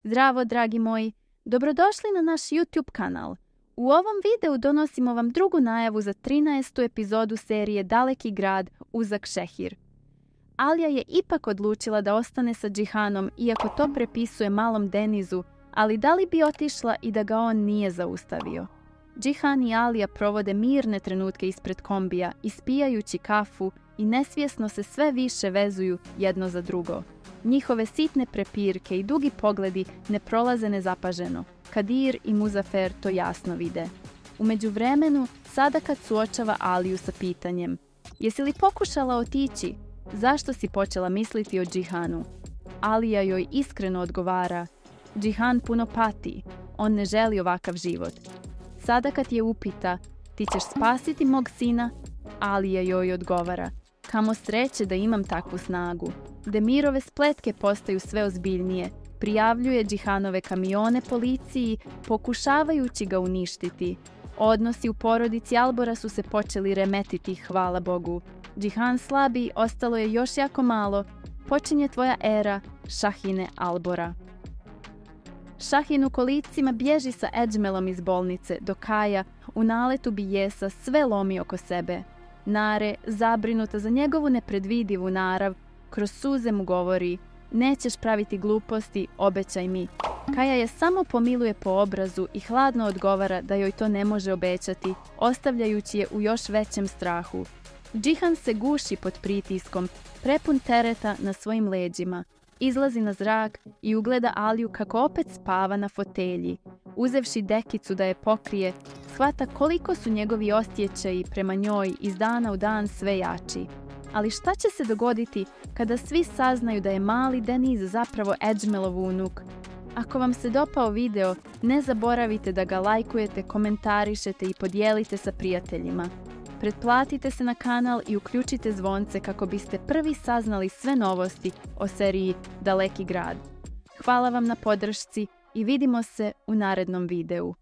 Zdravo, dragi moji! Dobrodošli na naš YouTube kanal. U ovom videu donosimo vam drugu najavu za 13. epizodu serije Daleki grad, uzak šehir. Alija je ipak odlučila da ostane sa Džihanom, iako to prepisuje malom Denizu, ali da li bi otišla i da ga on nije zaustavio? Džihan i Alija provode mirne trenutke ispred kombija, ispijajući kafu i nesvjesno se sve više vezuju jedno za drugo. Njihove sitne prepirke i dugi pogledi ne prolaze nezapaženo. Kadir i Muzafer to jasno vide. U međuvremenu, Sadakat suočava Aliju sa pitanjem: jesi li pokušala otići? Zašto si počela misliti o Džihanu? Alija joj iskreno odgovara: Džihan puno pati. On ne želi ovakav život. Sadakat je upita: ti ćeš spasiti mog sina? Alija joj odgovara: kamo sreće da imam takvu snagu. Demirove spletke postaju sve ozbiljnije. Prijavljuje Džihanove kamione policiji, pokušavajući ga uništiti. Odnosi u porodici Albora su se počeli remetiti, hvala Bogu. Džihan slabi, ostalo je još jako malo. Počinje tvoja era, Šahine Albora. Šahin u kolicima bježi sa Edžmelom iz bolnice, dok Kaja u naletu bijesa sve lomi oko sebe. Nare, zabrinuta za njegovu nepredvidivu narav, kroz suze mu govori: nećeš praviti gluposti, obećaj mi. Kaja je samo pomiluje po obrazu i hladno odgovara da joj to ne može obećati, ostavljajući je u još većem strahu. Džihan se guši pod pritiskom, prepun tereta na svojim leđima. Izlazi na zrak i ugleda Aliju kako opet spava na fotelji. Uzevši dekicu da je pokrije, shvata koliko su njegovi osjećaji prema njoj iz dana u dan sve jači. Ali šta će se dogoditi kada svi saznaju da je mali Deniz zapravo Edžmelov unuk? Ako vam se dopao video, ne zaboravite da ga lajkujete, komentarišete i podijelite sa prijateljima. Pretplatite se na kanal i uključite zvonce kako biste prvi saznali sve novosti o seriji Daleki grad. Hvala vam na podršci i vidimo se u narednom videu.